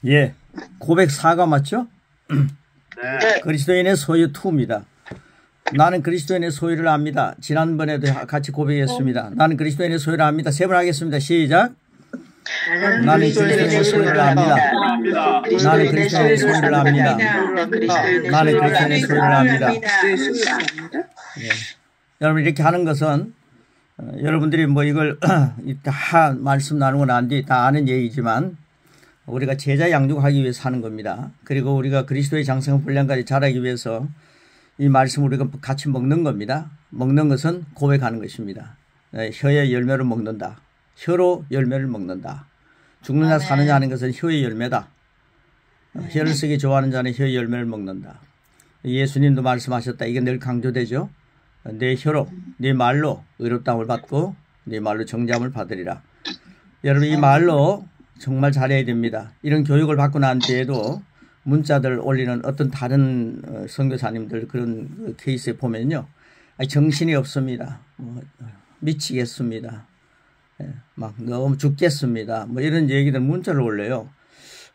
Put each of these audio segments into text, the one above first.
예, 고백 4가 맞죠? 네. 그리스도인의 소유 2입니다. 나는 그리스도인의 소유를 압니다. 지난번에도 같이 고백했습니다. 나는 그리스도인의 소유를 압니다. 세 번 하겠습니다. 시작. 나는 그리스도인의 소유를 압니다. 나는 그리스도인의 소유를 압니다. 나는 그리스도인의 소유를 압니다. 예. 여러분 이렇게 하는 것은 여러분들이 뭐 이걸 다 말씀 나누고 난 뒤 다 아는 얘기지만 우리가 제자 양육하기 위해서 하는 겁니다. 그리고 우리가 그리스도의 장성한 분량까지 자라기 위해서 이 말씀을 우리가 같이 먹는 겁니다. 먹는 것은 고백하는 것입니다. 혀의 열매를 먹는다. 혀로 열매를 먹는다. 죽느냐 사느냐 하는 것은 혀의 열매다. 혀를 쓰기 좋아하는 자는 혀의 열매를 먹는다. 예수님도 말씀하셨다. 이게 늘 강조되죠. 내 혀로 네 말로 의롭다함을 받고 네 말로 정죄함을 받으리라. 여러분 이 말로 정말 잘해야 됩니다. 이런 교육을 받고 난 뒤에도 문자들 올리는 어떤 다른 선교사님들 그런 케이스에 보면요. 정신이 없습니다. 미치겠습니다. 막 너무 죽겠습니다. 뭐 이런 얘기들 문자를 올려요.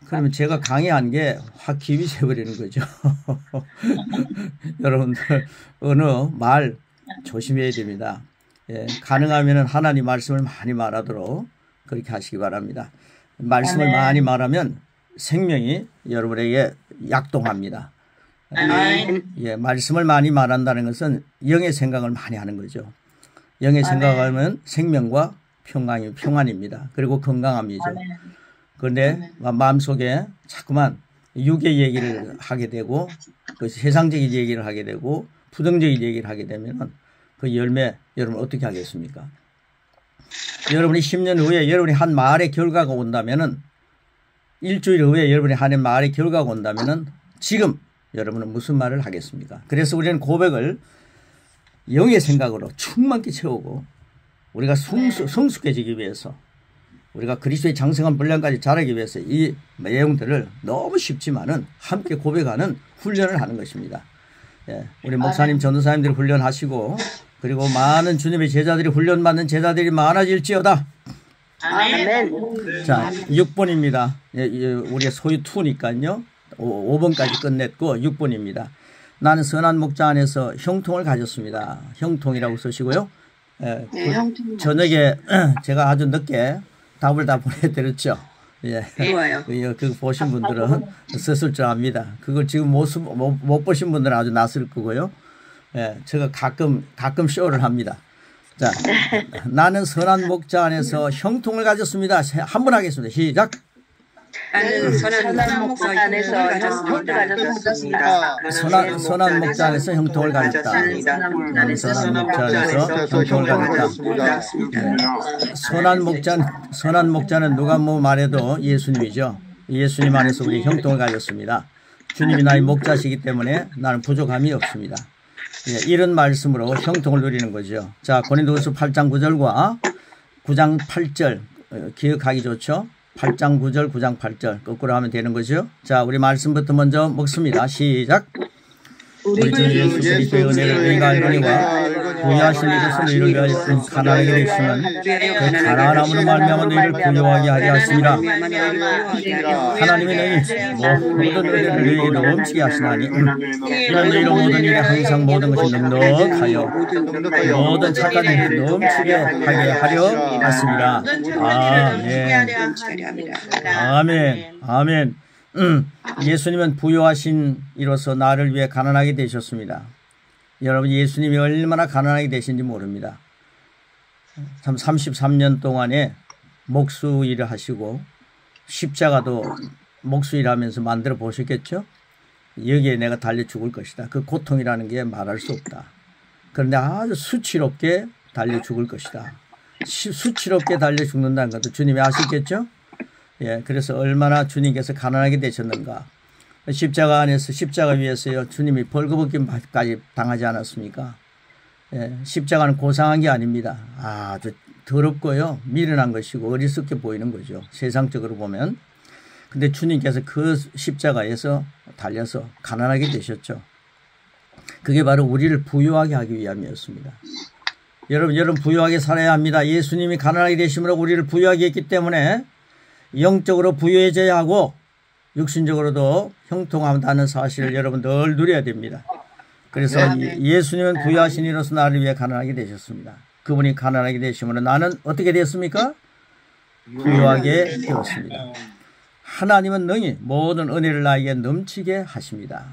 그러면 제가 강의한 게 확 기비 세버리는 거죠. 여러분들 언어 말 조심해야 됩니다. 예, 가능하면 하나님 말씀을 많이 말하도록 그렇게 하시기 바랍니다. 말씀을 많이 말하면 생명이 여러분에게 약동합니다. 예, 말씀을 많이 말한다는 것은 영의 생각을 많이 하는 거죠. 영의 생각하면 생명과 평안입니다. 그리고 건강함이죠. 그런데 마음속에 자꾸만 육의 얘기를 하게 되고 그 세상적인 얘기를 하게 되고 부정적인 얘기를 하게 되면 그 열매 여러분 어떻게 하겠습니까? 여러분이 10년 후에 여러분이 한 말의 결과가 온다면은 일주일 후에 여러분이 하는 말의 결과가 온다면은 지금 여러분은 무슨 말을 하겠습니까? 그래서 우리는 고백을 영의 생각으로 충만히 채우고 우리가 성숙해지기 위해서 우리가 그리스도의 장성한 분량까지 자라기 위해서 이 내용들을 너무 쉽지만은 함께 고백하는 훈련을 하는 것입니다. 예, 우리 목사님 전도사님들이 훈련하시고 그리고 많은 주님의 제자들이 훈련받는 제자들이 많아질지어다. 아멘. 자, 6번입니다. 예, 우리의 소유 2니까요. 5번까지 끝냈고 6번입니다. 나는 선한 목자 안에서 형통을 가졌습니다. 형통이라고 쓰시고요. 예, 저녁에 제가 아주 늦게 답을 다 보내드렸죠. 예. 그 보신 분들은 썼을 줄 압니다. 그걸 지금 못 보신 분들은 아주 낯설 거고요. 예, 제가 가끔 쇼를 합니다. 자, 나는 선한 목자 안에서 형통을 가졌습니다. 한 번 하겠습니다. 시작. 나는 선한 목자 안에서 형통을 가졌습니다. 선한 목자 안에서 형통을 가졌다. 나는 선한 목자 안에서 형통을 가졌다. 선한 목자는 누가 뭐 말해도 예수님이죠. 예수님 안에서 우리 형통을 가졌습니다. 주님이 나의 목자시기 때문에 나는 부족함이 없습니다. 예, 이런 말씀으로 형통을 누리는 거죠. 자, 고린도후서 8장 9절과 9장 8절 기억하기 좋죠. 8장 9절 9장 8절 거꾸로 하면 되는 거죠. 자, 우리 말씀부터 먼저 먹습니다. 시작. 우리 주 예수 그리스도의 은혜를 너희가 알거니와 부유하신 이것을 너희를 위하여 가난하게 되시면 그 가난함으로 말미암아 너희를 부유하게 하게 하십니다. 하나님이 너희 모든 은혜를 너희에게 넘치게 하시나니 이는 너희로 모든 일에 항상 모든 것이 넉넉하여 모든 착한 일이 넘치게 하게 하려 하십니다. 아멘. 아멘. 예수님은 부유하신 이로서 나를 위해 가난하게 되셨습니다. 여러분 예수님이 얼마나 가난하게 되신지 모릅니다. 참 33년 동안에 목수 일을 하시고 십자가도 목수 일하면서 만들어 보셨겠죠. 여기에 내가 달려 죽을 것이다. 그 고통이라는 게 말할 수 없다. 그런데 아주 수치롭게 달려 죽을 것이다. 수치롭게 달려 죽는다는 것도 주님이 아시겠죠. 예, 그래서 얼마나 주님께서 가난하게 되셨는가. 십자가 안에서 십자가 위에서요 주님이 벌거벗김까지 당하지 않았습니까? 예, 십자가는 고상한 게 아닙니다. 아주 더럽고요 미련한 것이고 어리석게 보이는 거죠. 세상적으로 보면. 근데 주님께서 그 십자가에서 달려서 가난하게 되셨죠. 그게 바로 우리를 부유하게 하기 위함이었습니다. 여러분 부유하게 살아야 합니다. 예수님이 가난하게 되심으로 우리를 부유하게 했기 때문에 영적으로 부유해져야 하고 육신적으로도 형통한다는 사실을 여러분 늘 누려야 됩니다. 그래서 예수님은 부유하신 이로서 나를 위해 가난하게 되셨습니다. 그분이 가난하게 되시므로 나는 어떻게 되었습니까? 부유하게 되었습니다. 하나님은 능히 모든 은혜를 나에게 넘치게 하십니다.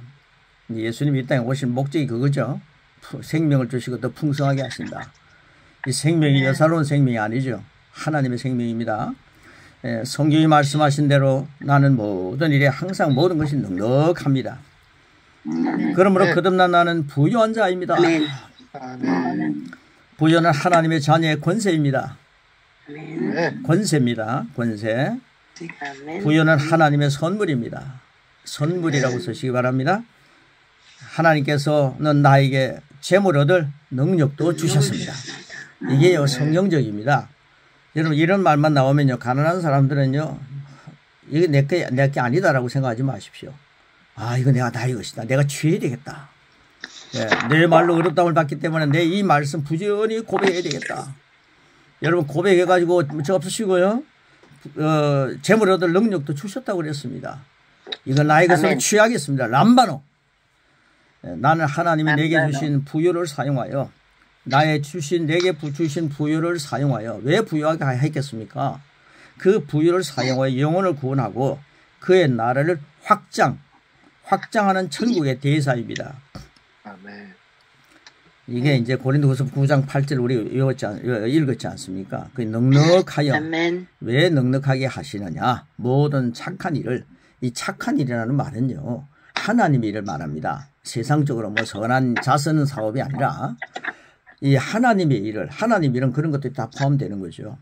예수님이 이 땅에 오신 목적이 그거죠. 생명을 주시고 더 풍성하게 하신다. 이 생명이 여사로운 생명이 아니죠. 하나님의 생명입니다. 성경이 말씀하신 대로 나는 모든 일에 항상 모든 것이 넉넉합니다. 그러므로 거듭난 나는 부유한 자입니다. 부유는 하나님의 자녀의 권세입니다. 권세입니다. 권세. 부유는 하나님의 선물입니다. 선물이라고 쓰시기 바랍니다. 하나님께서는 나에게 재물 얻을 능력도 주셨습니다. 이게 성경적입니다. 여러분 이런 말만 나오면요, 가난한 사람들은요, 이게 내게 아니다라고 생각하지 마십시오. 아, 이거 나의 것이다. 내가 취해야 되겠다. 내 말로 의롭다움을 받기 때문에 내 이 말씀 부지런히 고백해야 되겠다. 여러분 고백해가지고 저 없으시고요, 재물 얻을 능력도 주셨다고 그랬습니다. 이건 나의 것을 취하겠습니다. 람바노. 나는 하나님이 내게 주신 부유를 사용하여, 내게 주신 부유를 사용하여, 왜 부유하게 했겠습니까? 그 부유를 사용하여 영혼을 구원하고 그의 나라를 확장하는 천국의 대사입니다. 이게 이제 고린도후서 9장 8절 우리 읽었지 않습니까? 그 넉넉하여, 왜 넉넉하게 하시느냐? 모든 착한 일을, 이 착한 일이라는 말은요, 하나님의 일을 말합니다. 세상적으로 뭐 선한 자선 사업이 아니라 이 하나님의 일을, 하나님 일은 그런 것들이 다 포함되는 거죠.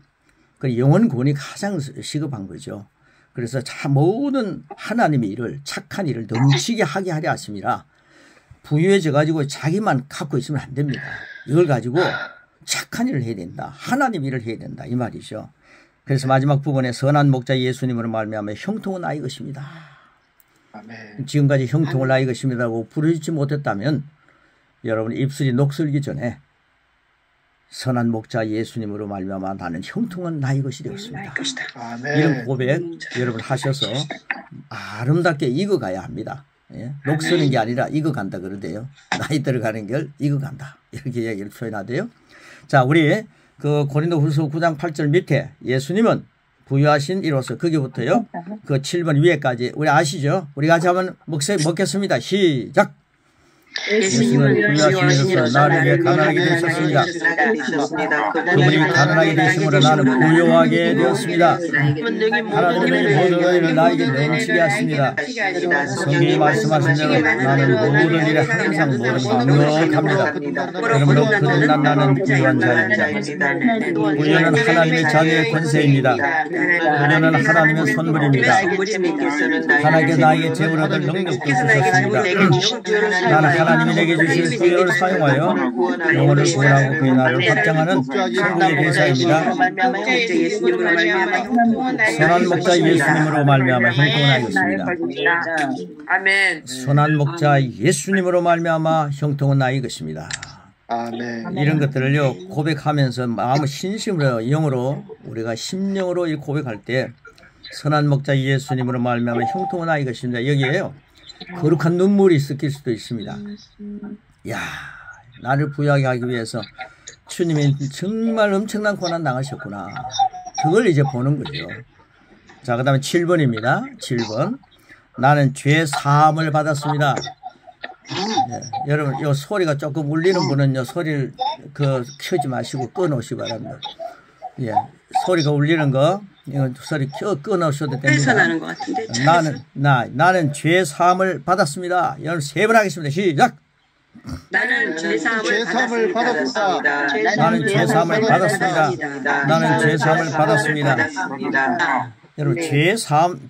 그 영혼 구원이 가장 시급한 거죠. 그래서 모든 하나님의 일을, 착한 일을 넘치게 하게 하려 하십니다. 부유해져 가지고 자기만 갖고 있으면 안 됩니다. 이걸 가지고 착한 일을 해야 된다. 하나님 일을 해야 된다. 이 말이죠. 그래서 마지막 부분에 선한 목자 예수님으로 말미암아 형통은 나의 것입니다. 아멘. 지금까지 형통을 나의 것입니다라고 부르지 못했다면 여러분 입술이 녹슬기 전에 선한 목자 예수님으로 말미암아 나는 형통은 나의 것이 되었습니다. 이런 고백 여러분 하셔서 아름답게 익어가야 합니다. 예? 녹쓰는 게 아니라 익어간다 그러대요. 나이 들어가는 걸 익어간다. 이렇게 얘기를 표현하대요. 자, 우리 그 고린도후서 9장 8절 밑에 예수님은 부유하신 이로서 거기부터요, 그 7번 위에까지 우리 아시죠? 우리 같이 한번 먹겠습니다. 시작. 예수님은 부유하신 이로서 나를 위해 가난하게 되셨습니다. 그분이 가난하게 되심으로 나는 부유하게 되었습니다. 하나님의 모든 은혜를 나에게 넘치게 하십니다. 성경이 말씀하신 대로 나는 모든 일에 항상 모든 넉넉합니다. 그러므로 거듭난 나는 부유한 자입니다. 부유는 하나님의 자녀의 권세입니다. 부유는 하나님의 선물입니다. 하나님께 나에게 재물 얻을 능력도 주셨습니다. 나는 하나님이 내게 주신 부유를 사용하여 영혼을 구원하고 그의 나라를 확장하는 천국의 대사입니다. 선한 목자 예수님으로 말미암아 형통은 나이것입니다. 선한 목자 예수님으로 말미암아 형통은 나의 것입니다. 이런 것들을요 고백하면서 마음을 신심으로 영으로 우리가 심령으로 이 고백할 때 선한 목자 예수님으로 말미암아 형통은 나의 것입니다. 여기에요 거룩한 눈물이 섞일 수도 있습니다. 야, 나를 부유하게 하기 위해서 주님이 정말 엄청난 고난 당하셨구나. 그걸 이제 보는 거죠. 자, 그 다음에 7번입니다. 7번. 나는 죄 사함을 받았습니다. 네, 여러분, 요 소리가 조금 울리는 분은요, 소리를 켜지 마시고 꺼놓으시기 바랍니다. 예, 소리가 울리는 거, 이건 소리 꺼놓으셔도 됩니다. 나는 것 같은데. 나는 죄 사함을 받았습니다. 여러분, 3번 하겠습니다. 시작! 나는 죄 사함을 받았습니다. 나는 죄 사함을 받았습니다. 나는 죄 사함을 받았습니다. 여러분,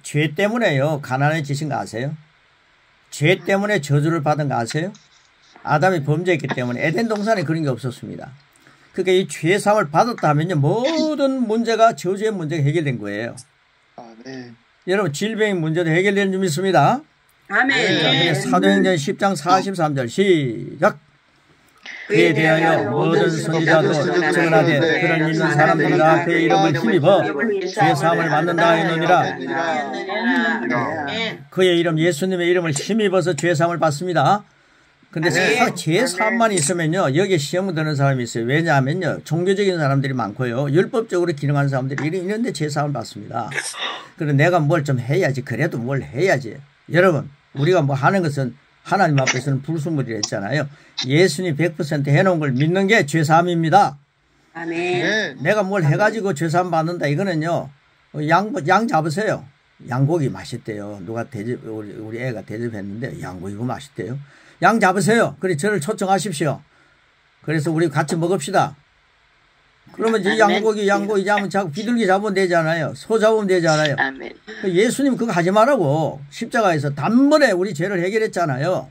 죄 때문에요, 가난해지신 거 아세요? 죄 때문에 저주를 받은 거 아세요? 아담이 범죄했기 때문에 에덴 동산에 그런 게 없었습니다. 그러니까 이 죄 사함을 받았다 하면요, 모든 문제가 저주의 문제가 해결된 거예요. 네. 여러분, 질병의 문제도 해결되는 줄 믿습니다. 아멘. 자, 사도행전 10장 43절 시작. 그에 대하여 모든 선지자도 증언하되 그를 믿는 사람들이라 그의 이름을 힘입어 죄 사함을 받는다 하였느니라. 그의 이름 예수님의 이름을 힘입어서 죄 사함을 받습니다. 근데 죄 사함만 있으면요 여기에 시험 드는 사람이 있어요. 왜냐하면요 종교적인 사람들이 많고요 율법적으로 기능하는 사람들이 이런데 죄 사함을 받습니다. 그래서 내가 뭘 좀 해야지, 그래도 뭘 해야지. 여러분 우리가 뭐 하는 것은 하나님 앞에서는 불순물이라 했잖아요. 예수님 100% 해놓은 걸 믿는 게 죄 사함입니다. 아멘. 내가 뭘 해가지고 죄 사함 받는다 이거는요 양 잡으세요. 양고기 맛있대요. 누가 우리 애가 대접했는데 양고기가 맛있대요. 양 잡으세요. 그래 저를 초청하십시오. 그래서 우리 같이 먹읍시다. 그러면 이제 양고기 잡으면 자꾸 비둘기 잡으면 되잖아요. 소 잡으면 되잖아요. 아멘. 예수님 그거 하지 말라고 십자가에서 단번에 우리 죄를 해결했잖아요.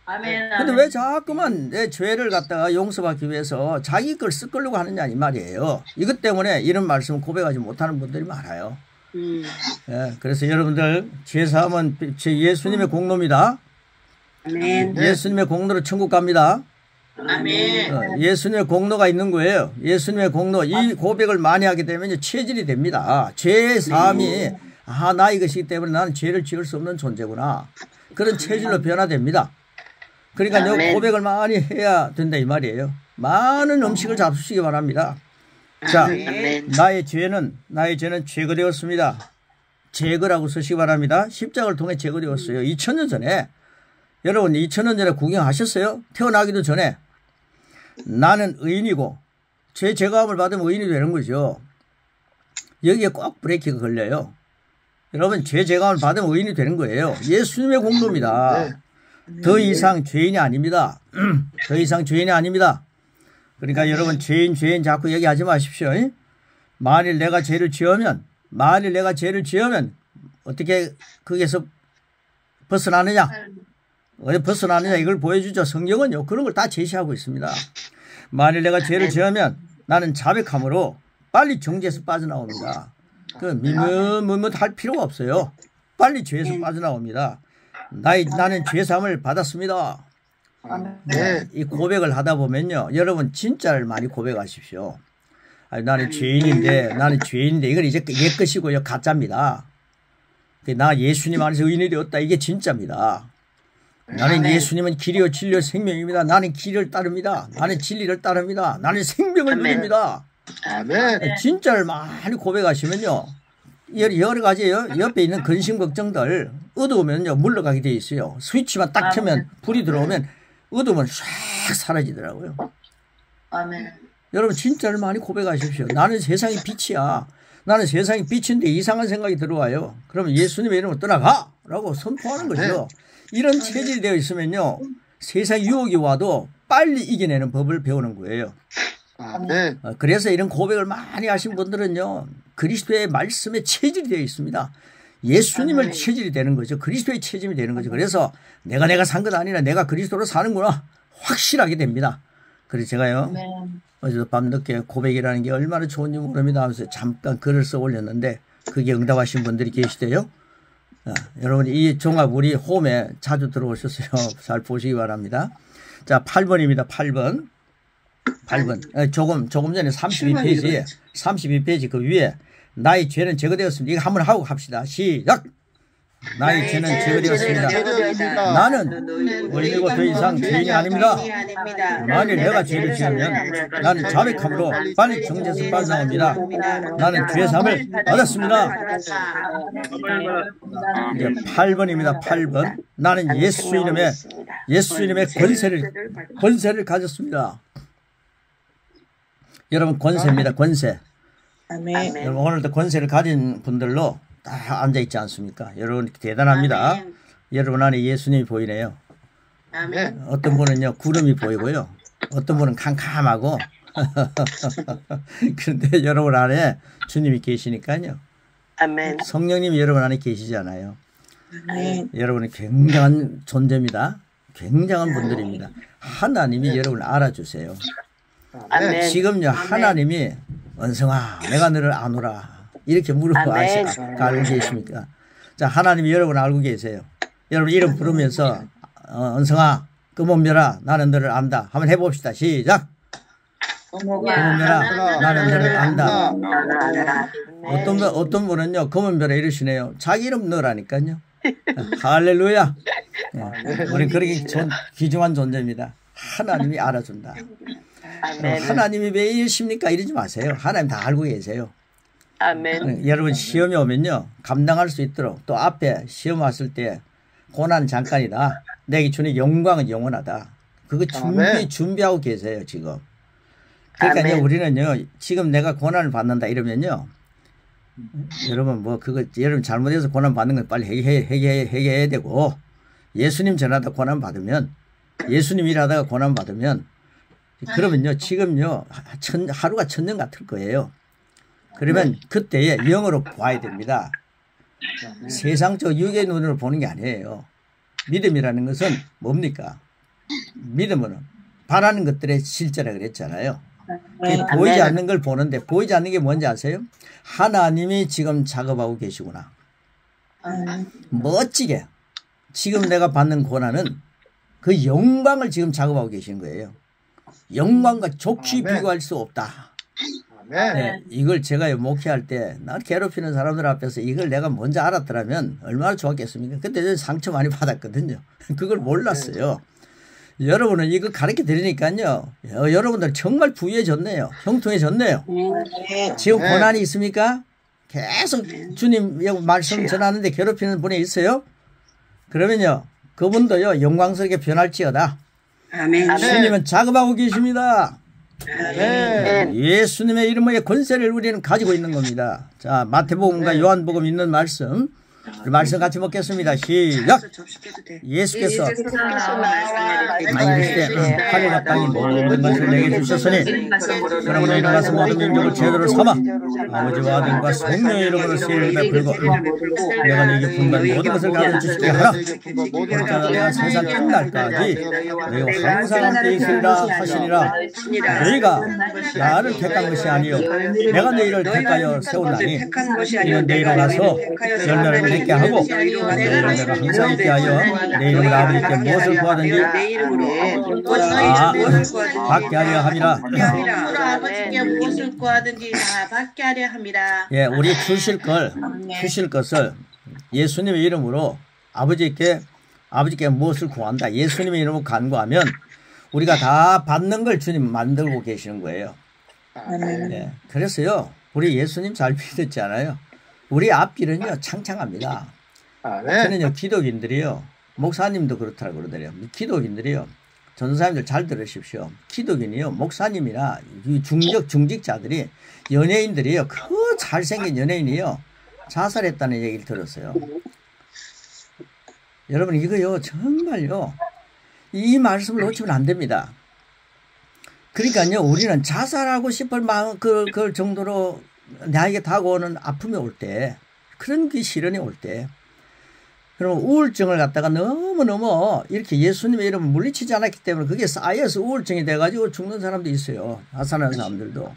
아멘. 근데 왜 자꾸만 내 죄를 갖다가 용서받기 위해서 자기 걸 쓰려고 하느냐 이 말이에요. 이것 때문에 이런 말씀을 고백하지 못하는 분들이 많아요. 예, 그래서 여러분들 죄사함은 예수님의 공로입니다. 아멘. 예수님의 공로로 천국 갑니다. 아멘. 예수님의 공로가 있는 거예요. 예수님의 공로 이 고백을 많이 하게 되면 체질이 됩니다. 죄 사함이 나 이것이기 때문에 나는 죄를 지을 수 없는 존재구나. 그런 체질로 변화됩니다. 그러니까 요 고백을 많이 해야 된다 이 말이에요. 많은 음식을 잡수시기 바랍니다. 자, 나의 죄는 제거되었습니다. 제거라고 쓰시기 바랍니다. 십자가를 통해 제거되었어요. 2000년 전에 여러분 2000년 전에 구경하셨어요? 태어나기도 전에 나는 의인이고 죄 제거함을 받으면 의인이 되는 거죠. 여기에 꼭 브레이크가 걸려요. 여러분 죄 제거함을 받으면 의인이 되는 거예요. 예수님의 공로입니다. 더 이상 죄인이 아닙니다. 더 이상 죄인이 아닙니다. 그러니까 여러분 죄인 자꾸 얘기하지 마십시오. 만일 내가 죄를 지으면 어떻게 거기에서 벗어나느냐? 왜 벗어나느냐 이걸 보여주죠. 성경은요 그런 걸 다 제시하고 있습니다. 만일 내가 죄를 지으면 나는 자백함으로 빨리 정죄에서 빠져나옵니다. 그 할 필요가 없어요. 빨리 죄에서 빠져나옵니다. 나는 죄사함을 받았습니다. 이 고백을 하다 보면요 여러분 진짜를 많이 고백하십시오. 나는 죄인인데 이건 이제 옛 것이고요 가짜입니다. 나 예수님 안에서 의인이 되었다 이게 진짜입니다. 나는 예수님은 길이요 진리요 생명입니다. 나는 길을 따릅니다. 나는 진리를 따릅니다. 나는 생명을 누립니다. 진짜를 많이 고백하시면요 여러 가지예요. 옆에 있는 근심 걱정들 어두우면요 물러가게 돼 있어요. 스위치만 딱 켜면 불이 들어오면 어두움은 싹 사라지더라고요. 여러분 진짜를 많이 고백하십시오. 나는 세상의 빛이야. 나는 세상의 빛인데 이상한 생각이 들어와요. 그러면 예수님의 이름을 떠나가! 라고 선포하는 거죠. 이런 체질이 되어 있으면요 세상 유혹이 와도 빨리 이겨내는 법을 배우는 거예요. 그래서 이런 고백을 많이 하신 분들은요 그리스도의 말씀에 체질이 되어 있습니다. 예수님을 체질이 되는 거죠. 그리스도의 체질이 되는 거죠. 그래서 내가 산 것 아니라 내가 그리스도로 사는구나 확실하게 됩니다. 그래서 제가요 어제도 밤늦게 고백이라는 게 얼마나 좋은지 모릅니다 하면서 잠깐 글을 써 올렸는데 그게 응답하신 분들이 계시대요. 여러분 이 종합 우리 홈에 자주 들어오셨어요. 잘 보시기 바랍니다. 자 8번입니다. 8번 조금 전에 32페이지 그 위에 나의 죄는 제거되었습니다. 이거 한번 하고 합시다. 시작. 나의 죄는 제거되었습니다. 나는 의인이고 더 이상 죄인이 아닙니다. 만일 내가 죄를 지으면 나는 자백함으로 빨리 정죄에서 빠져나옵니다. 나는 죄사함을 받았습니다. 이제 8번입니다. 8번. 나는 예수 이름의 권세를 가졌습니다. 여러분 권세입니다. 권세. 여러분 오늘도 권세를 가진 분들로 다 앉아있지 않습니까? 여러분 대단합니다. 여러분 안에 예수님이 보이네요. 어떤 분은요 구름이 보이고요. 어떤 분은 캄캄하고 그런데 여러분 안에 주님이 계시니까요. 성령님이 여러분 안에 계시잖아요. 여러분은 굉장한 존재입니다. 굉장한 분들입니다. 하나님이 여러분을 알아주세요. 지금요 하나님이 은성아 내가 너를 아노라 이렇게 물어보고 알고 계십니까? 자 하나님이 여러분 알고 계세요. 여러분 이름 부르면서 은성아 금은별아 나는 너를 안다. 한번 해봅시다. 시작. 금은별아 나는 너를 안다. 어떤 분은요 금은별아 이러시네요. 자기 이름 넣으라니까요. 할렐루야. 우리 그렇게 귀중한 존재입니다. 하나님이 알아준다. 하나님이 왜 이러십니까? 이러지 마세요. 하나님 다 알고 계세요. 아멘. 여러분 시험이 오면요 감당할 수 있도록 또 앞에 시험 왔을 때 고난 잠깐이다. 내게 주는 영광은 영원하다. 그거 준비하고 계세요 지금. 그러니까 우리는요 지금 내가 고난을 받는다 이러면요 여러분 뭐 그거 여러분 잘못해서 고난 받는 건 빨리 해결해야 되고 예수님 전하다 고난 받으면 예수님 일하다가 고난 받으면 그러면요 지금요 하루가 천년 같을 거예요. 그러면 그때에 영으로 봐야 됩니다. 세상적 육의 눈으로 보는 게 아니에요. 믿음이라는 것은 뭡니까? 믿음은 바라는 것들의 실제라 그랬잖아요. 보이지 않는 걸 보는데 보이지 않는 게 뭔지 아세요? 하나님이 지금 작업하고 계시구나. 멋지게 지금 내가 받는 고난은 그 영광을 지금 작업하고 계신 거예요. 영광과 좋게 비교할 수 없다. 네, 이걸 제가 목회할 때 나 괴롭히는 사람들 앞에서 이걸 내가 먼저 알았더라면 얼마나 좋았겠습니까? 그때 저는 상처 많이 받았거든요. 그걸 몰랐어요. 여러분은 이거 가르쳐 드리니까요. 여러분들 정말 부유해졌네요. 형통해졌네요. 지금 고난이 있습니까? 계속 주님 말씀 전하는데 괴롭히는 분이 있어요? 그러면요. 그분도요. 영광스럽게 변할지어다. 아멘. 주님은 작업하고 계십니다. 예수님의 이름의 권세를 우리는 가지고 있는 겁니다. 자, 마태복음과 요한복음 있는 말씀. 말씀 같이 먹겠습니다. 시작. 예수께서 이르시되 하늘과 땅이 모든 것을 내게 주셨으니 그러므로 너희는 가서 모든 민족을 제도로 삼아 아버지와 아들과 성령의 이름으로 세례를 베풀고 내가 너희에게 분간 모든 것을 가르치시게 하라. 그러나 내가 세상 끝날까지 너희가 항상 함께 있으리라 하시니라. 너희가 나를 택한 것이 아니요 내가 너희를 택하여 세우나니 이는 너희로 가서 열매를 맺게 하고 너희를 내가 항상 있게 하여 내 이름으로 아버지께 무엇을 구하든지 받게 하려 함이라. 아버지께 무엇을 구하든지 다 받게 하려 함이라. 예, 우리 주실 것을 예수님의 이름으로 아버지께 무엇을 구한다. 예수님의 이름으로 간구하면 우리가 다 받는 걸 주님 만들고 계시는 거예요. 예, 그래서요 우리 예수님 잘 믿었잖아요. 우리 앞길은요 창창합니다. 저는요 기독인들이요 목사님도 그렇다고 그러더래요. 기독인들이요 전도사님들 잘 들으십시오. 기독인이요 목사님이나 중직자들이 연예인들이요 그 잘생긴 연예인이요 자살했다는 얘기를 들었어요. 여러분 이거요 정말요 이 말씀을 놓치면 안 됩니다. 그러니까요 우리는 자살하고 싶을 마음 그 정도로 나에게 다가오는 아픔이 올 때 그런 그 시련이 올 때 그럼 우울증을 갖다가 너무너무 이렇게 예수님의 이름을 물리치지 않았기 때문에 그게 쌓여서 우울증이 돼가지고 죽는 사람도 있어요. 자살하는 사람들도.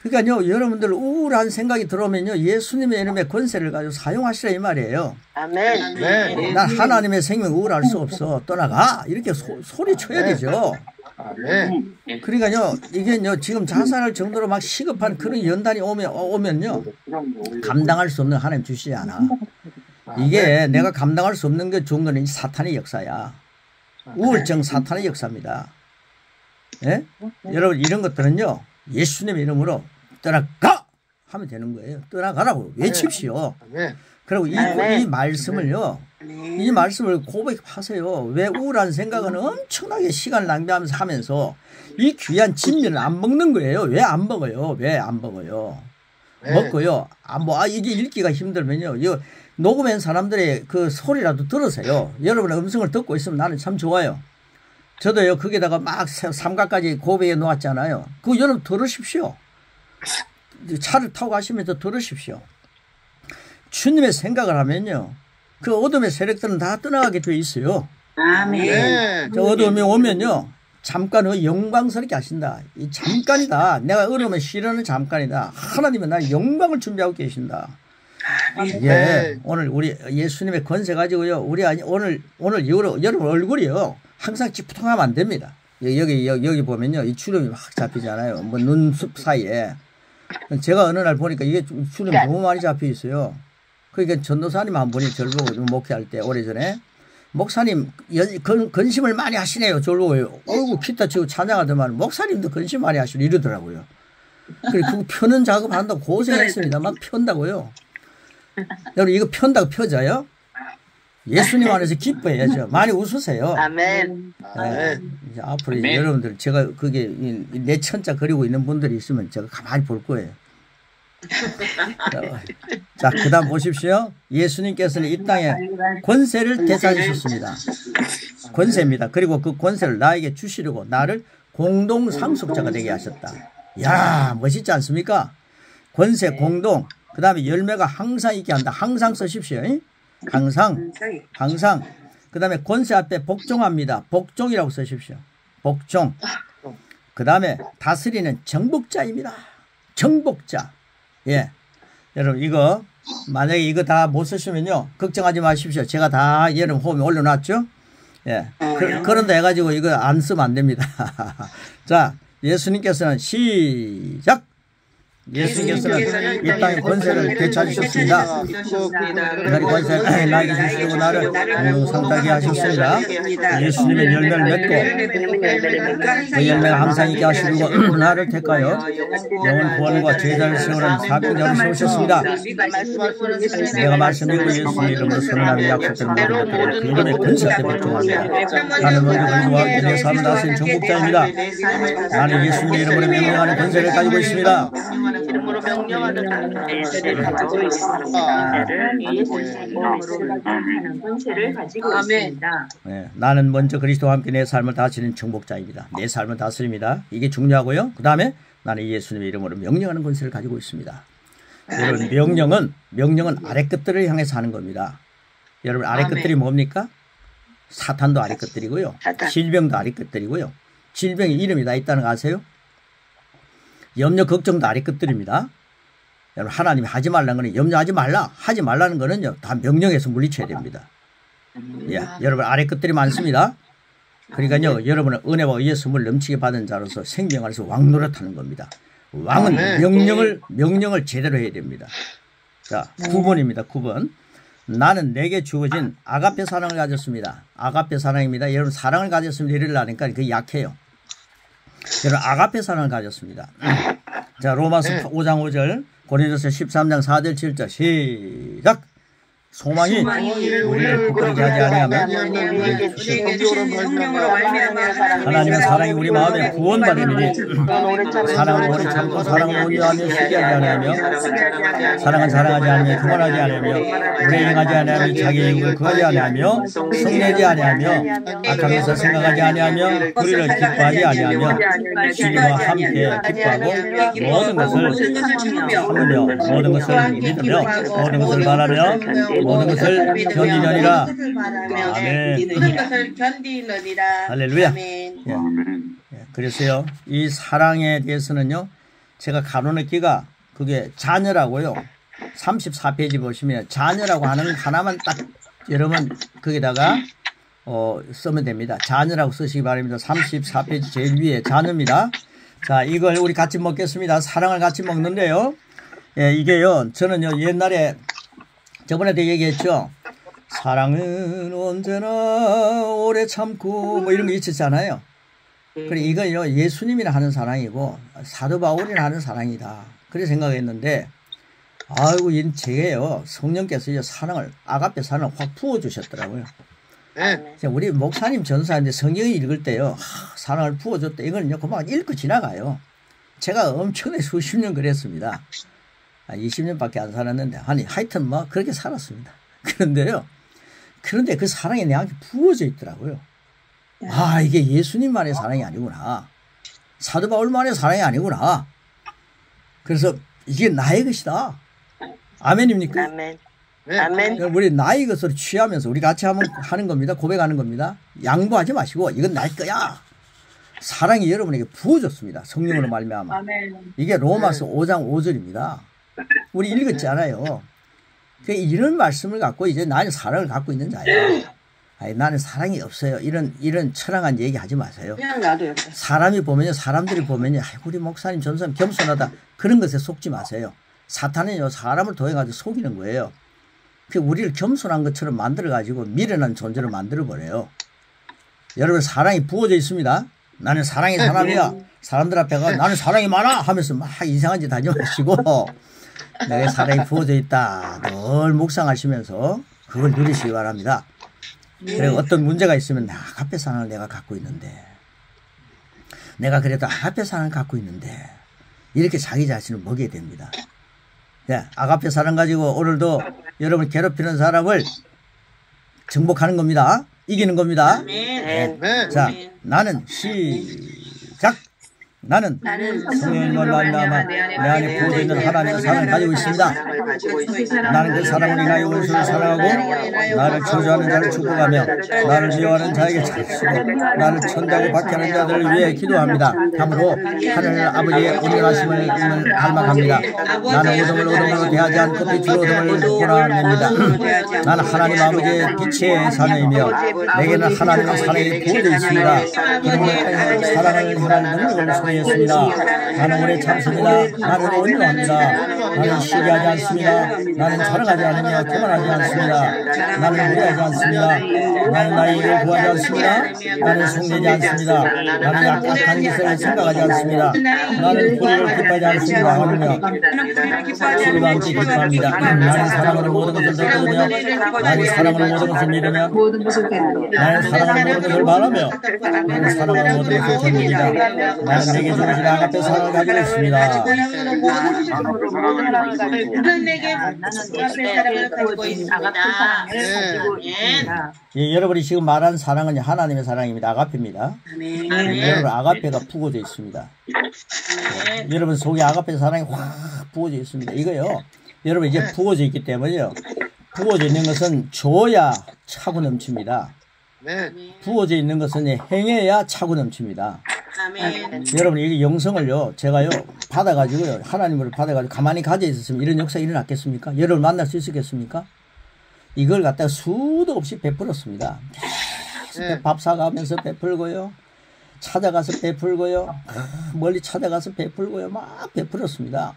그러니까요 여러분들 우울한 생각이 들어오면요 예수님의 이름의 권세를 가지고 사용하시라 이 말이에요. 아멘. 난 하나님의 생명 우울할 수 없어 떠나가 이렇게 소리쳐야 되죠. 그러니까요 이게요 지금 자살할 정도로 막 시급한 그런 연단이 오면요 감당할 수 없는 하나님 주시지 않아. 이게 내가 감당할 수 없는 게 좋은 거는 사탄의 역사야. 우울증 사탄의 역사입니다. 예? 여러분 이런 것들은요 예수님의 이름으로 떠나가 하면 되는 거예요. 떠나가라고 외칩시오. 그리고 이 말씀을요 이 말씀을 고백하세요. 왜 우울한 생각은 엄청나게 시간을 낭비하면서 하면서 이 귀한 진미를 안 먹는 거예요. 왜 안 먹어요? 먹고요. 이게 읽기가 힘들면요. 녹음한 사람들의 그 소리라도 들으세요. 여러분의 음성을 듣고 있으면 나는 참 좋아요. 저도요 거기다가 막 삼각까지 고백해 놓았잖아요. 그거 여러분 들으십시오. 차를 타고 가시면서 들으십시오. 주님의 생각을 하면요 그 어둠의 세력들은 다 떠나가게 되어 있어요. 아멘. 저 어둠이 오면요 잠깐 영광스럽게 하신다. 이 잠깐이다. 내가 어려움에 시련은 잠깐이다. 하나님은 나의 영광을 준비하고 계신다. 예, 오늘 우리 예수님의 권세 가지고요. 우리 오늘 여러분 얼굴이요. 항상 찌푸통하면 안 됩니다. 여기 보면요. 이 주름이 확 잡히잖아요. 뭐 눈썹 사이에. 제가 어느 날 보니까 이게 주름이 너무 많이 잡혀 있어요. 그러니까 전도사님 한 분이 저를 보고 목회할 때 오래전에 목사님 건심을 많이 하시네요. 저를 보고 어이구 피타 치고 찬양하더만 목사님도 건심 많이 하시고 이러더라고요. 그리고 펴는 작업 한다고 고생했습니다. 막 편다고요. 여러분 이거 편다고 펴져요? 예수님 안에서 기뻐해야죠. 많이 웃으세요. 아멘. 네, 이제 앞으로 이제 여러분들 제가 그게 내 천자 그리고 있는 분들이 있으면 제가 가만히 볼 거예요. 자, 그 다음 보십시오. 예수님께서는 이 땅에 권세를 되찾으셨습니다. 권세입니다. 그리고 그 권세를 나에게 주시려고 나를 공동 상속자가 되게 하셨다. 야, 멋있지 않습니까? 권세 공동. 그 다음에 열매가 항상 있게 한다. 항상 쓰십시오. 항상. 그 다음에 권세 앞에 복종합니다. 복종이라고 쓰십시오. 복종. 그 다음에 다스리는 정복자입니다. 정복자. 예. 여러분, 이거, 만약에 이거 다 못 쓰시면요. 걱정하지 마십시오. 제가 다 여러분 홈에 올려놨죠? 예. 그런다 해가지고 이거 안 쓰면 안 됩니다. 자, 예수님께서는 시작! 예수님께서는 이 땅의 권세를 되찾으셨습니다. 그날이 권세를 나에게 주시려고 나를 공동상탁하게 하셨습니다. 예수님의 열매를 맺고 그 열매가 항상 있게 하시려고 나를 택하여 영원 구원과 제자를 세우는 사명자를 세우셨습니다. 내가 말씀 믿고 예수의 이름으로 선언하는 약속된 모든 것들을 그 이름의 권세에 복종합니다. 나는 먼저 그리스도와 함께 내 삶을 다스린 정복자입니다. 나는 예수님의 이름으로 명령하는 권세를 가지고 있습니다. 이름으로 명령하는 권세를 가지고 있습니다. 권세를 가지고 있습니다. 네, 나는 먼저 그리스도와 함께 내 삶을 다스리는 정복자입니다. 내 삶을 다스립니다. 이게 중요하고요. 그 다음에 나는 예수님의 이름으로 명령하는 권세를 가지고 있습니다. 여러분 명령은 아래끝들을 향해서 하는 겁니다. 여러분 아래끝들이 뭡니까? 사탄도 아래끝들이고요. 질병도 아래끝들이고요. 질병의 이름이 다 있다는 거 아세요? 염려 걱정도 아래끝들입니다. 여러분 하나님이 하지 말라는 거는 염려하지 말라. 하지 말라는 거는요. 다 명령해서 물리쳐야 됩니다. 예, 여러분 아래끝들이 많습니다. 그러니까요. 여러분은 은혜와 의의 선물 넘치게 받은 자로서 생명 안에서 왕 노릇하는 겁니다. 왕은 명령을 제대로 해야 됩니다. 자, 9번입니다. 9번. 나는 내게 주어진 아가페 사랑을 가졌습니다. 아가페 사랑입니다. 여러분 사랑을 가졌으면 이러려니까 그게 약해요. 여러분 아가페 사랑을 가졌습니다. 자, 로마서 5장 5절, 고린도서 13장 4절 7절 시작. 소망이 우리를 부끄럽게 하지 아니하면 하나님의 사랑이 우리 마음에 구원받으니 사랑은 오래 참고 사랑은 온유하며 시기하지 아니하며 사랑은 자랑하지 않으며 교만하지 않으며 불행하지 아니하며 자기 이익을 구하지 아니하며 성내지 아니하며 악한 것을 생각하지 아니하며 불의를 기뻐하지 아니하며 진리와 함께 기뻐하고 모든 것을 참으며 모든 것을 믿으며 모든 것을 바라며 모든 것을 견디느니라. 아멘. 모든 것을 견디느니라. 할렐루야. 아멘. 예, 그래서요, 이 사랑에 대해서는요, 제가 가로넣기가 그게 자녀라고요. 34페이지 보시면 자녀라고 하는 하나만 딱 여러분 거기다가 쓰면 됩니다. 자녀라고 쓰시기 바랍니다. 34페이지 제일 위에 자녀입니다. 자, 이걸 우리 같이 먹겠습니다. 사랑을 같이 먹는데요. 예, 이게요, 저는요, 옛날에 저번에도 얘기했죠. 사랑은 언제나 오래 참고 뭐 이런 거 있었잖아요. 그래 이건요 예수님이나 하는 사랑이고 사도 바울이나 하는 사랑이다. 그래 생각했는데 아이고 이 제게요 성령께서 사랑을 아가페 사랑을 확 부어주셨더라고요. 우리 목사님 전사인데 성경을 읽을 때요 사랑을 부어줬다. 이거는요 그만 읽고 지나가요. 제가 엄청나게 수십 년 그랬습니다. 20년밖에 안 살았는데 아니 하여튼 뭐 그렇게 살았습니다. 그런데 그 사랑이 내한테 부어져 있더라고요. 아 이게 예수님만의 사랑이 아니구나. 사도 바울만의 사랑이 아니구나. 그래서 이게 나의 것이다. 아멘입니까? 아멘. 아멘. 우리 나의 것으로 취하면서 우리 같이 하는 겁니다. 고백하는 겁니다. 양보하지 마시고 이건 나의 거야. 사랑이 여러분에게 부어졌습니다. 성령으로 말미암아. 이게 로마서 5장 5절입니다. 우리 읽었잖아요. 이런 말씀을 갖고 이제 나는 사랑을 갖고 있는 자야. 아니, 나는 사랑이 없어요. 이런 철학한 얘기 하지 마세요. 그냥 놔둬요. 사람이 보면요, 사람들이 보면요, 우리 목사님, 전사님 겸손하다. 그런 것에 속지 마세요. 사탄은요, 사람을 통해가지고 속이는 거예요. 우리를 겸손한 것처럼 만들어가지고 미련한 존재로 만들어버려요. 여러분, 사랑이 부어져 있습니다. 나는 사랑의 사람이야. 사람들 앞에 가 나는 사랑이 많아 하면서 막 이상한 짓 하지 마시고 내가 사랑이 부어져 있다. 늘 묵상하시면서 그걸 누리시기 바랍니다. 그리고 어떤 문제가 있으면 아가페 사랑을 내가 갖고 있는데, 내가 그래도 아가페 사랑을 갖고 있는데, 이렇게 자기 자신을 먹여야 됩니다. 네, 아가페 사랑 가지고 오늘도 여러분 괴롭히는 사람을 정복하는 겁니다. 이기는 겁니다. 네. 자, 나는 시작. 나는 성령님을 만나면 내 안에 부어져 있는 하나님의 사랑을 가지고 있습니다. 나는 그 사랑을 인하여 원수를 사랑하고 나를 저주하는 자를 축복하며 나를 미워하는 자에게 잘쓰고 나를 천대하고 박해하는 자들을 위해 기도합니다. 참으로 하늘 아버지의 온전하심을 갈망합니다. 나는 어둠을 어둠으로 대하지 않고 빛으로 어둠을 보라냅니다. 나는 하나님 아버지의 빛의 사명이며 내게는 하나님의 사랑이 부어져 있습니다. 사랑을 행할 능력을 소유했습니다. 나는 오래 참습니다. 나는 온유합니다. 나는 시기하지 않습니다. 나는 자랑하지 않으며 교만하지 않습니다. 나는 무례하지 않습니다. 나는 나의 일을 구하지 않습니다. 나는 속내지 않습니다. 나는 악한 것을 생각하지 않습니다. 나는 불의를 기뻐하지 않습니다. 하느며 주님과 함께 기뻐합니다. 나는 사랑으로 모든 것을 덮으며 나는 사랑으로 모든 것을 믿으며 나는 사랑으로 모든 것을 바라며 나는 사랑으로 모든 것을 견딥니다. 나는 내게 주신 아가페 사랑을 가지고 있습니다. 그는 내게 아가페 사랑을 가지고 있습니다. 예, 여러분이 지금 말하는 사랑은 하나님의 사랑입니다. 아가페입니다. 여러분 아가페가 부어져 있습니다. 여러분 속에 아가페 사랑이 확 부어져 있습니다. 이거요. 여러분 이제 부어져 있기 때문에요. 부어져 있는 것은 줘야 차고 넘칩니다. 부어져 있는 것은 행해야 차고 넘칩니다. 여러분 이게 영성을요 제가요 받아가지고요 하나님으로 받아가지고 가만히 가져 있었으면 이런 역사가 일어났겠습니까? 여러분 만날 수 있었겠습니까? 이걸 갖다가 수도 없이 베풀었습니다. 계속 밥 사가면서 베풀고요, 찾아가서 베풀고요, 멀리 찾아가서 베풀고요, 막 베풀었습니다.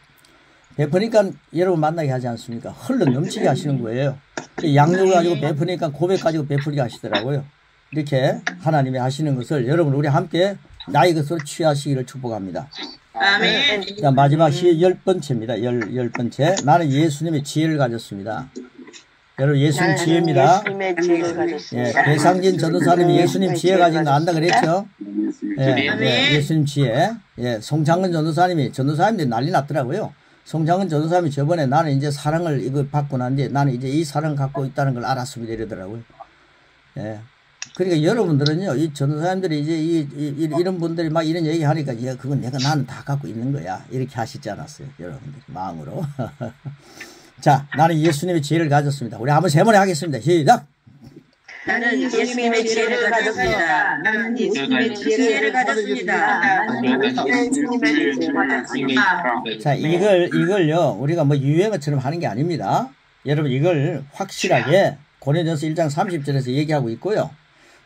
베푸니까 여러분 만나게 하지 않습니까? 흘러 넘치게 하시는 거예요. 양육을 가지고 베푸니까 고백 가지고 베풀게 하시더라고요. 이렇게 하나님이 하시는 것을 여러분 우리 함께 나의 것으로 취하시기를 축복합니다. 아멘. 자, 마지막 시 10번째입니다. 10번째. 나는 예수님의 지혜를 가졌습니다. 여러분 예수님 지혜입니다. 예, 배상진 전도사님이 예수님 지혜 가진 거 안다 그랬죠? 예, 예수님 지혜. 예, 송창근 전도사님들이 난리 났더라고요. 송창근 전도사님이 저번에 나는 이제 사랑을 이거 받고 난 뒤에 나는 이제 이 사랑을 갖고 있다는 걸 알았습니다. 이러더라고요. 예. 그러니까 여러분들은요, 이 전도사님들이 이제 이런 분들이 막 이런 얘기 하니까, 야, 그건 나는 다 갖고 있는 거야. 이렇게 하시지 않았어요. 여러분들, 마음으로. 자, 나는 예수님의 지혜를 가졌습니다. 우리 한번 세 번에 하겠습니다. 시작! 나는 예수님의 지혜를 가졌습니다. 나는 예수님의 지혜를 가졌습니다. 자, 이걸요, 우리가 뭐 유행어처럼 하는 게 아닙니다. 여러분, 이걸 확실하게 고린도전서 1장 30절에서 얘기하고 있고요.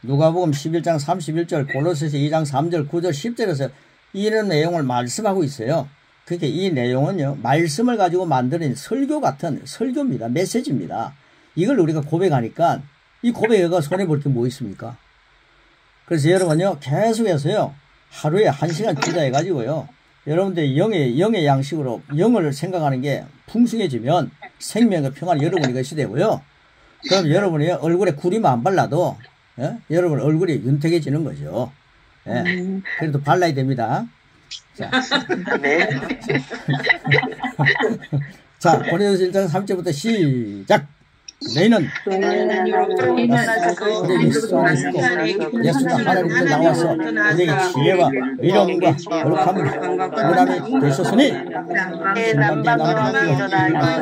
누가복음 11장 31절, 골로새서 2장 3절, 9절, 10절에서 이런 내용을 말씀하고 있어요. 그러니까 이 내용은요, 말씀을 가지고 만드는 설교 같은 설교입니다. 메시지입니다. 이걸 우리가 고백하니까 이 고백에가 손해볼 게 뭐 있습니까? 그래서 여러분요, 계속해서요, 하루에 1시간 기도해가지고요, 여러분들 영의 양식으로 영을 생각하는 게 풍성해지면 생명과 평안이 여러분이 것이 되고요. 그럼 여러분이 얼굴에 구리만 안 발라도 예? 여러분 얼굴이 윤택해지는 거죠. 예. 그래도 발라야 됩니다. 자, 자 고린도서 1장 3절부터 시작. 너희는 예수는 예수가 하나님께 나와서 우리에게 지혜와 위로움과 거룩함과 구원함이 되셨으니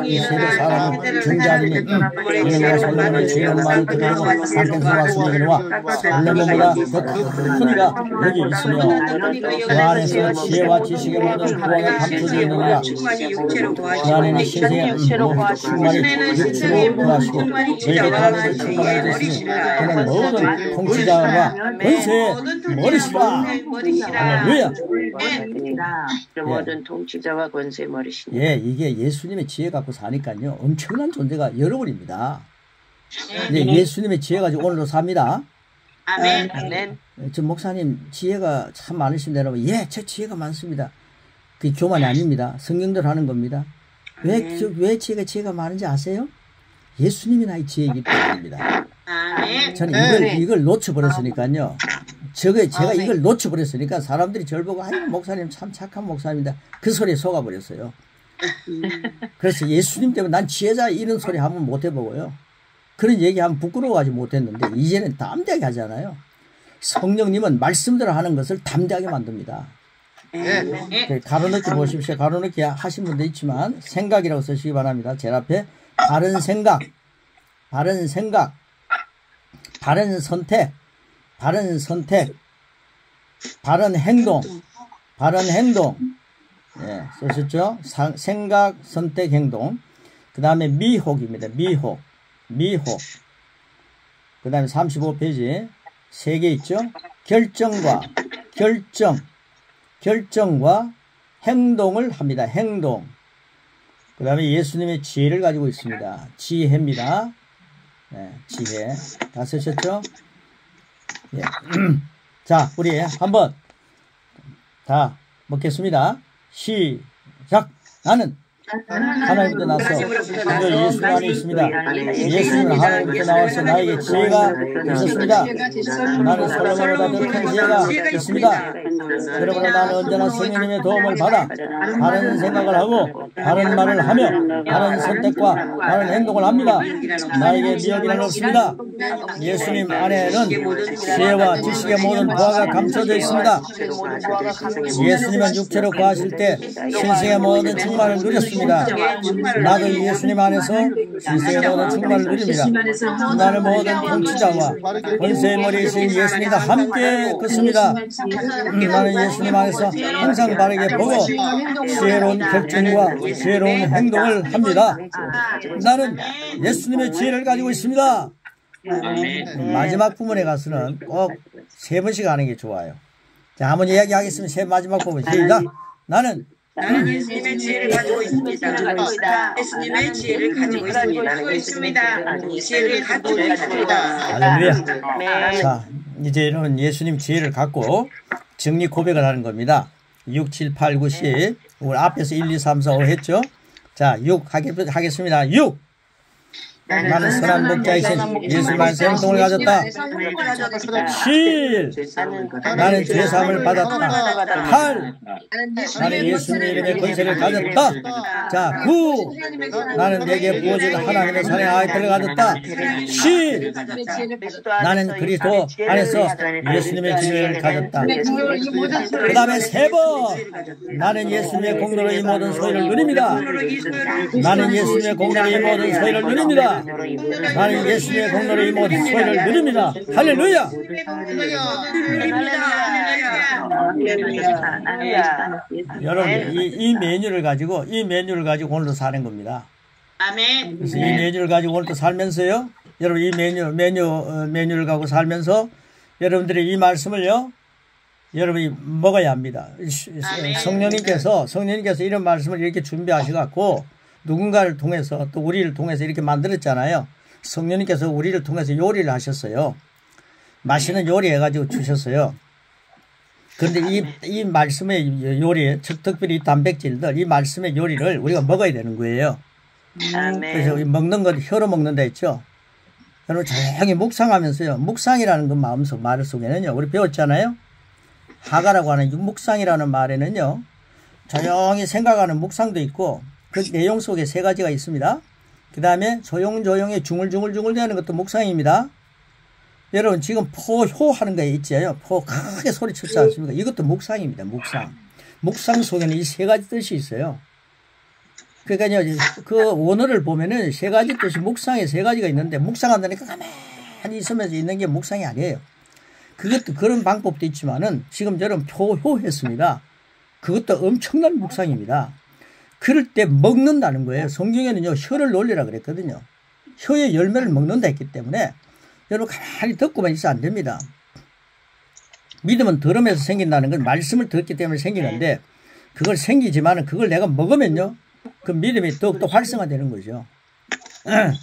이 세대 사람은 중자님이 이놈과 솔로몬의 지혜로운 말을 들으려고 밖에서 왔으니와 솔로몬보다 더 큰 이가 여기 있으며 그 안에서 지혜와 지식의 모든 구원을 감춰져 있느니라. 그 안에는 신세의 충만이 육체로 구하시고 너희의 가운데서 충만하게 되시니 그는 모든 통치자와 권세의 머리시라. 할렐루야. 모든 통치자와 권세의 머리시니. 예, 이게 예수님의 지혜 갖고 사니까요 엄청난 존재가 여러분입니다. 근데 예수님의 지혜 가지고 오늘도 삽니다. 아멘. 아멘. 저 목사님 지혜가 참 많으신데 여러분, 예, 제 지혜가 많습니다. 그게 교만이 아닙니다. 성경대로 하는 겁니다. 왜 지혜가 많은지 아세요? 예수님이 나의 지혜이기 때문입니다. 아멘. 저는 이걸 놓쳐버렸으니까요. 제가 이걸 놓쳐버렸으니까 사람들이 저를 보고 아유 목사님 참 착한 목사님이다. 그 소리에 속아버렸어요. 그래서 예수님 때문에 난 지혜자 이런 소리 한번 못 해보고요. 그런 얘기하면 부끄러워하지 못했는데 이제는 담대하게 하잖아요. 성령님은 말씀대로 하는 것을 담대하게 만듭니다. 가로넣기 보십시오. 가로넣기 하신 분도 있지만 생각이라고 쓰시기 바랍니다. 제 앞에 바른 생각, 바른 선택, 바른 행동, 예, 쓰셨죠? 생각, 선택, 행동. 그 다음에 미혹입니다. 미혹. 그 다음에 35페이지 3개 있죠? 결정과 행동을 합니다. 행동. 그 다음에 예수님의 지혜를 가지고 있습니다. 지혜입니다. 네, 지혜. 다 쓰셨죠? 예. 자, 우리 한번 다 먹겠습니다. 시작! 나는 하나님부터 나서 먼저 예수 안에 있습니다. 예수는 하나님부터 나와서 나에게 지혜가 있었습니다. 나는 솔로몬보다 더 큰 지혜가 있습니다. 그러므로 나는 언제나 성령님의 도움을 받아 바른 생각을 하고 바른 말을 하며 바른 선택과 바른 행동을 합니다. 나에게 미혹이란 없습니다. 예수님 안에는 지혜와 지식의 모든 보화가 감춰져 있습니다. 예수님은 육체로 거하실 때 신성의 모든 충만을 누렸습니다. 나도 예수님 안에서 신성의 모든 충만을 누립니다. 나는 모든 통치자와 권세의 머리이신 예수님과 함께 걷습니다. 나는 예수님 안에서 항상 바르게 보고 지혜로운 결정과 지혜로운 행동을 합니다. 나는 예수님의 지혜를 가지고 있습니다. 마지막 부분에 가서는 꼭 3번씩 하는 게 좋아요. 자, 한번 이야기하겠습니다. 마지막 부분 시작. 나는 예수님의 지혜를 가지고 있습니다. 예수님의 지혜를 가지고 있습니다. 지혜를 가지고 있습니다. 할렐루야. 자, 이제 여러분 예수님 지혜를 갖고 정리 고백을 하는 겁니다. 6, 7, 8, 9, 10. 우리 앞에서 1, 2, 3, 4, 5 했죠? 자, 6 하겠습니다. 6. 나는 선한 목자이신 예수님의 행동을 가졌다. 7. 나는 죄사함을 받았다. 8. 나는 예수님의 이름의 권세를 가졌다. 자, 9. 나는 내게 부어진 하나님의 사랑의 아이들을 가졌다. 10. 나는 그리스도 안에서 예수님의 지혜를 가졌다. 그 다음에 3번. 나는 예수님의 공로로 이 모든 소유를 누립니다. 나는 예수님의 공로로 이 모든 소유를 누립니다. 나는 예수님의 공로로 이 모든 소유를 누립니다. 할렐루야. 여러분 이 메뉴를 가지고 오늘도 사는 겁니다. 아멘. 그래서 이 메뉴를 가지고 오늘도 살면서요. 여러분 이 메뉴를 갖고 살면서 여러분들이 이 말씀을요. 여러분이 먹어야 합니다. 성령님께서 이런 말씀을 이렇게 준비하셔갖고 누군가를 통해서 또 우리를 통해서 이렇게 만들었잖아요. 성령님께서 우리를 통해서 요리를 하셨어요. 맛있는 요리 해가지고 주셨어요. 그런데 이 말씀의 요리, 특별히 단백질들, 이 말씀의 요리를 우리가 먹어야 되는 거예요. 그래서 우리 먹는 건 혀로 먹는다 했죠. 여러분 조용히 묵상하면서요. 묵상이라는 그 마음속 말 속에는요. 우리 배웠잖아요. 하가라고 하는 묵상이라는 말에는요. 조용히 생각하는 묵상도 있고 그 내용 속에 3가지가 있습니다. 그 다음에 조용조용히 중얼중얼 대는 것도 묵상입니다. 여러분 지금 포효 하는 거 있죠? 포 크게 소리쳤지 않습니까? 이것도 묵상입니다. 묵상 속에는 이 세 가지 뜻이 있어요. 그러니까요, 그 원어를 보면은 세 가지 뜻이 묵상에 세 가지가 있는데 묵상한다니까 가만히 있으면서 있는 게 묵상이 아니에요. 그것도 그런 방법도 있지만은 지금 저는 포효했습니다. 그것도 엄청난 묵상입니다. 그럴 때 먹는다는 거예요. 성경에는요, 혀를 놀리라 그랬거든요. 혀의 열매를 먹는다 했기 때문에 여러분 가만히 듣고만 있으면 안 됩니다. 믿음은 들음에서 생긴다는 건 말씀을 듣기 때문에 생기는데 그걸 생기지만은 그걸 내가 먹으면요, 그 믿음이 더욱더 활성화되는 거죠.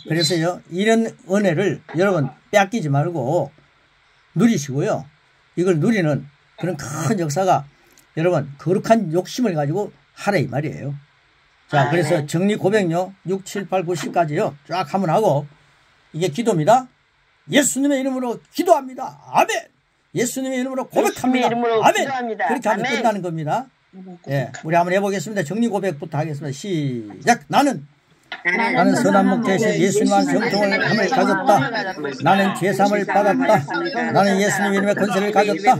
그래서요, 이런 은혜를 여러분 뺏기지 말고 누리시고요. 이걸 누리는 그런 큰 역사가 여러분 거룩한 욕심을 가지고 하라 이 말이에요. 자, 그래서 정리 고백요 6, 7, 8, 9, 10까지요 쫙 한번 하고 이게 기도입니다. 예수님의 이름으로 기도합니다. 아멘. 예수님의 이름으로 고백합니다. 이름으로 아멘. 기도합니다. 그렇게 하면 아멘. 끝나는 겁니다. 예, 우리 한번 해보겠습니다. 정리 고백부터 하겠습니다. 시작. 나는 선한 목자이신 예수님과 정통을 함을 가졌다. 나는 죄사함을 받았다. 나는 예수님 이름의 권세를 가졌다.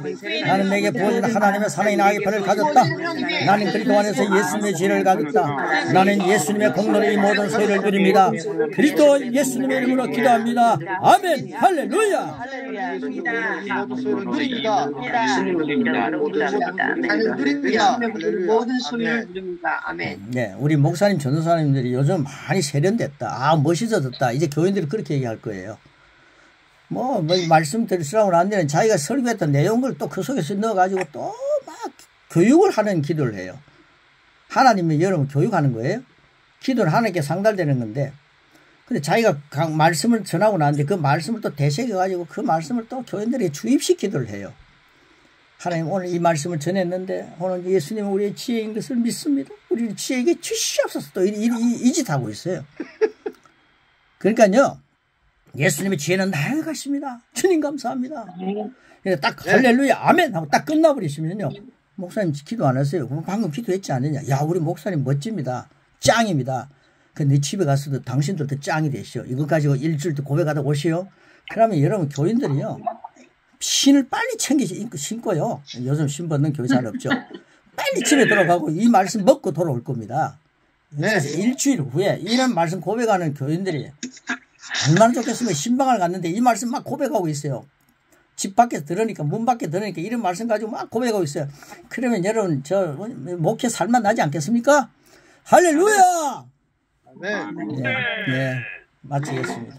나는 내게 부어진 하나님의 사랑의 나의 팔을 가졌다. 나는 그리스도 안에서 예수님의 지혜를 가졌다. 나는 예수님의 공로로 이 모든 소유를 누립니다. 그리스도 예수님의 이름으로 기도합니다. 아멘. 할렐루야. 나는 누립니다. 모든 소유를 누립니다. 아멘. 네, 우리 목사님, 전도사님들이 요즘 많이 세련됐다. 아, 멋있어졌다. 이제 교인들이 그렇게 얘기할 거예요. 뭐 말씀 드리려고 하는데 자기가 설교했던 내용을 또 그 속에서 넣어가지고 또 막 교육을 하는 기도를 해요. 하나님이 여러분 교육하는 거예요. 기도는 하나님께 상달되는 건데, 근데 자기가 각 말씀을 전하고 나는데 그 말씀을 또 되새겨가지고 그 말씀을 또 교인들에게 주입식 기도를 해요. 하나님 오늘 이 말씀을 전했는데 오늘 예수님은 우리의 지혜인 것을 믿습니다. 우리 지혜에게 주시옵소서. 또 이 짓 하고 있어요. 그러니까요, 예수님의 지혜는 나의 것입니다. 주님 감사합니다. 딱 할렐루야 아멘 하고 딱 끝나버리시면요, 목사님 기도 안 하세요. 방금 기도했지 않느냐. 야, 우리 목사님 멋집니다. 짱입니다. 근데 집에 가서도 당신들도 짱이 되시오. 이거 가지고 일주일도 고백하다 오시오. 그러면 여러분 교인들이요, 신을 빨리 신고요. 요즘 신 벗는 교회 잘 없죠. 빨리 집에 들어가고 이 말씀 먹고 돌아올 겁니다. 네. 일주일 후에 이런 말씀 고백하는 교인들이 얼마나 좋겠으면 신방을 갔는데 이 말씀 막 고백하고 있어요. 집 밖에 들으니까, 문 밖에 들으니까 이런 말씀 가지고 막 고백하고 있어요. 그러면 여러분 저 목회 살만 나지 않겠습니까? 할렐루야. 네. 네, 마치겠습니다.